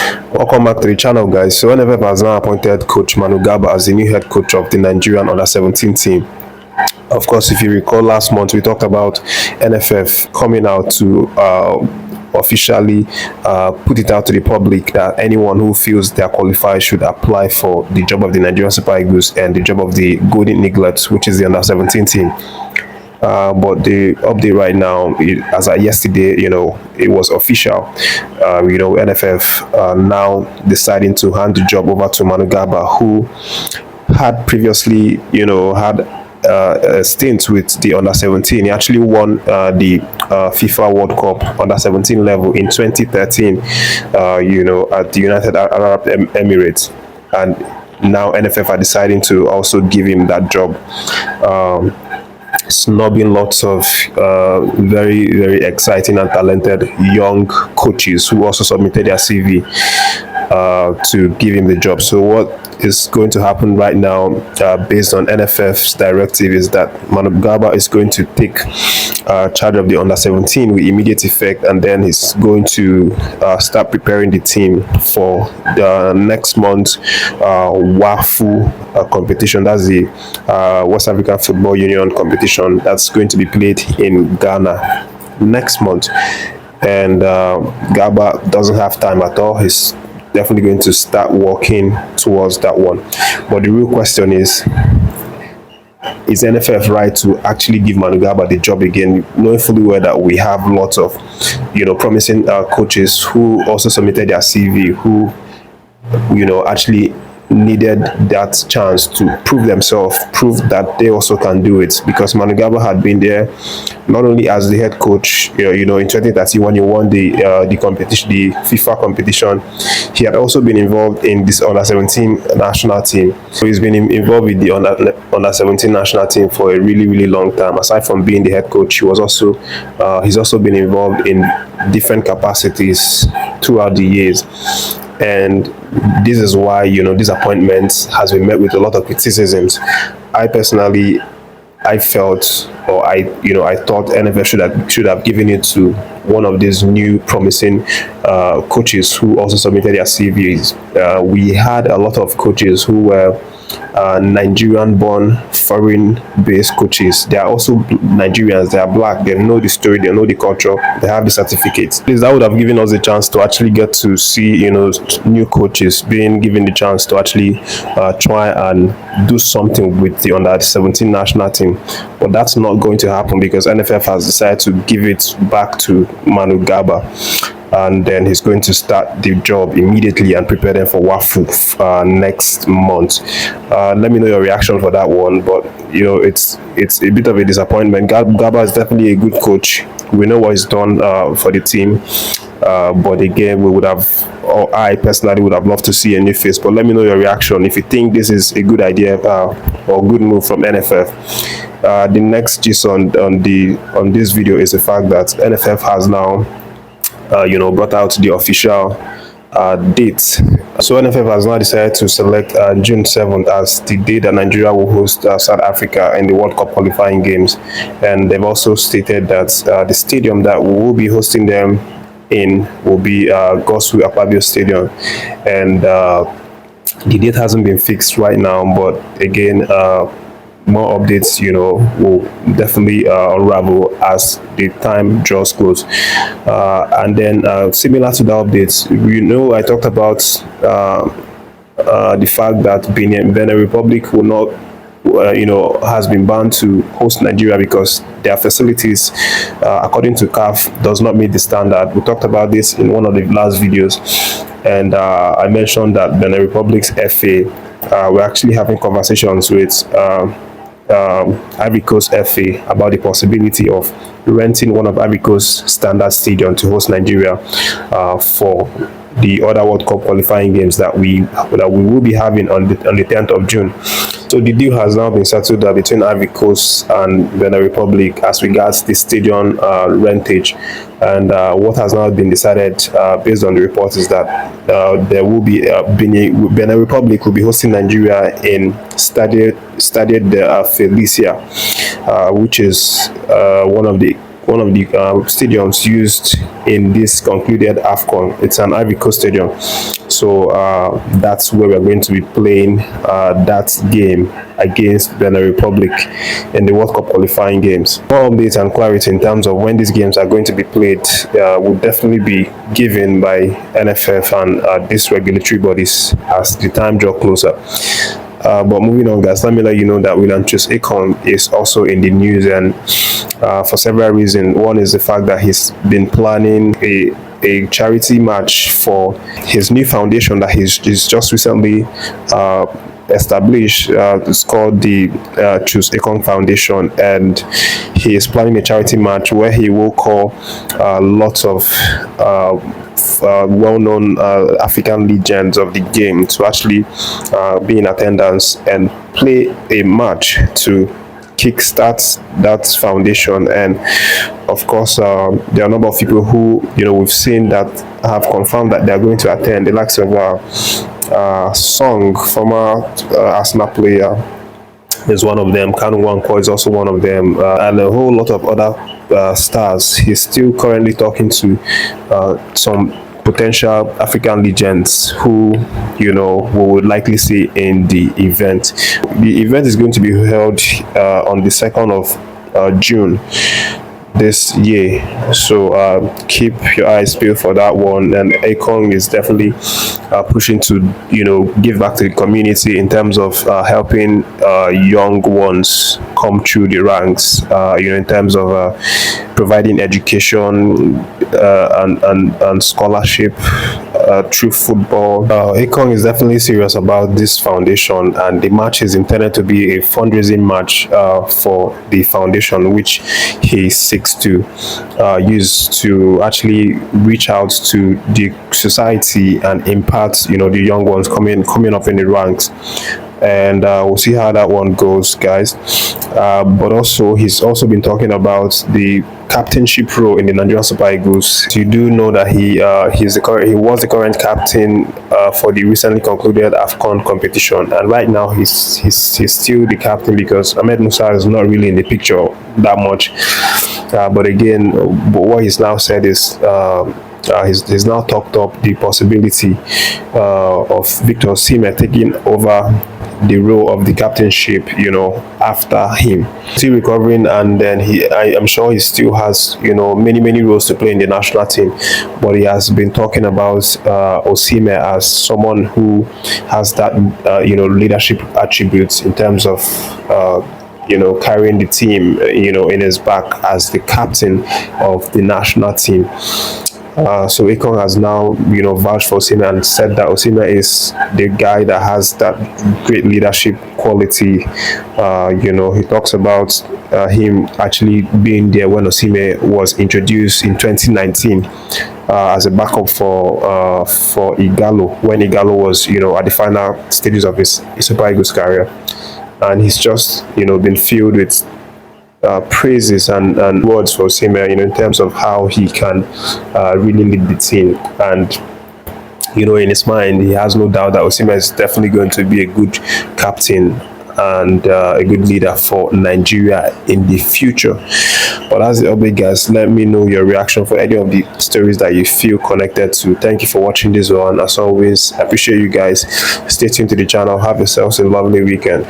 Welcome back to the channel, guys. So NFF has now appointed coach Manu Garba as the new head coach of the Nigerian under-17 team. Of course, if you recall, last month we talked about NFF coming out to officially put it out to the public that anyone who feels they are qualified should apply for the job of the Nigerian Super Eagles and the job of the Golden Eaglets, which is the under-17 team. But the update right now, as of yesterday, it was official. NFF now deciding to hand the job over to Manu Garba, who had previously, had a stint with the under-17. He actually won the FIFA World Cup under-17 level in 2013, at the United Arab Emirates, and now NFF are deciding to also give him that job. Snubbing lots of very, very exciting and talented young coaches who also submitted their CV to give him the job. So what is going to happen right now, based on NFF's directive, is that Manu Garba is going to take charge of the under-17 with immediate effect, and then he's going to start preparing the team for the next month WAFU competition. That's the West African Football Union competition that's going to be played in Ghana next month. And Garba doesn't have time at all. He's definitely going to start working towards that one. But the real question is NFF right to actually give Manu Garba the job again, knowing fully well that we have lots of promising coaches who also submitted their CV, who actually needed that chance to prove themselves, prove that they also can do it, because Manu Garba had been there not only as the head coach, in 2013 when he won the competition, the FIFA competition. He had also been involved in this under-17 national team. So he's been involved with the under-17 national team for a really, really long time. Aside from being the head coach, he's also been involved in different capacities throughout the years. And this is why this appointment has been met with a lot of criticisms. I personally, I felt, or I thought NFF should have given it to one of these new promising coaches who also submitted their CVs. We had a lot of coaches who were Nigerian-born, foreign-based coaches. They are also Nigerians. They are black. They know the story. They know the culture. They have the certificates. That would have given us a chance to actually get to see, new coaches being given the chance to actually try and do something with the under-17 national team. But that's not going to happen because NFF has decided to give it back to Manu Garba. And then he's going to start the job immediately and prepare them for WAFU next month. Let me know your reaction for that one. But it's a bit of a disappointment. Garba is definitely a good coach. We know what he's done for the team. But again, I personally would have loved to see a new face. But let me know your reaction if you think this is a good idea or good move from NFF. The next gist on this video is the fact that NFF has now brought out the official date. So NFF has now decided to select June 7th as the day that Nigeria will host South Africa in the World Cup qualifying games. And they've also stated that the stadium that we will be hosting them in will be Gosu Akpabio Stadium. And the date hasn't been fixed right now, but again, more updates, will definitely unravel as the time draws close. And then similar to the updates, I talked about the fact that Benin Republic will not, has been banned to host Nigeria because their facilities, according to CAF, does not meet the standard. We talked about this in one of the last videos, and I mentioned that Benin Republic's FA, we're actually having conversations with Ivory Coast FA about the possibility of renting one of Ivory Coast standard stadium to host Nigeria for the other World Cup qualifying games that we will be having on the 10th of June. So the deal has now been settled between Ivory Coast and Benin Republic as regards the stadium rentage. And what has now been decided based on the reports is that there will be Benin Republic will be hosting Nigeria in Stadio de Felicia, which is one of the one of the stadiums used in this concluded AFCON. It's an Ivory Coast stadium. So that's where we're going to be playing that game against Benin Republic in the World Cup qualifying games. More updates and clarity in terms of when these games are going to be played will definitely be given by NFF and these regulatory bodies as the time draws closer. But moving on, guys, let me let you know that William Troost-Ekong is also in the news, and for several reasons. One is the fact that he's been planning a charity match for his new foundation that he's just recently established. It's called the Troost-Ekong Foundation, and he is planning a charity match where he will call lots of well-known African legends of the game to actually be in attendance and play a match to kickstart that foundation. And of course, there are a number of people who we've seen that have confirmed that they are going to attend. The likes of Song, former Arsenal player, is one of them. Kanu Nwankwo is also one of them, and a whole lot of other stars. He's still currently talking to some potential African legends who we would likely see in the event. The event is going to be held on the 2nd of June this year, so keep your eyes peeled for that one. And Ekong is definitely pushing to give back to the community in terms of helping young ones come through the ranks, in terms of providing education and scholarship through football. Ekong is definitely serious about this foundation, and the match is intended to be a fundraising match for the foundation, which he seeks to use to actually reach out to the society and impact the young ones coming up in the ranks. And we'll see how that one goes, guys. But also, he's also been talking about the captainship role in the Nigerian Super Eagles. So you do know that he was the current captain for the recently concluded AFCON competition, and right now he's still the captain because Ahmed Musa is not really in the picture that much. But again, what he's now said is he's now talked up the possibility of Victor Osimhen taking over the role of the captainship, after him. Still recovering, and then I'm sure he still has, many roles to play in the national team. But he has been talking about Osimhen as someone who has that, leadership attributes in terms of carrying the team, in his back as the captain of the national team. So Ekong has now, vouched for Osimhen and said that Osimhen is the guy that has that great leadership quality. He talks about him actually being there when Osimhen was introduced in 2019 as a backup for Igalo, when Igalo was, at the final stages of his Super Eagles career. And he's just, been filled with praises and words for Osimhen, in terms of how he can really lead the team. And in his mind, he has no doubt that Osimhen is definitely going to be a good captain and a good leader for Nigeria in the future. But that's the update, guys. Let me know your reaction for any of the stories that you feel connected to. Thank you for watching this one. As always, I appreciate you guys. Stay tuned to the channel. Have yourselves a lovely weekend.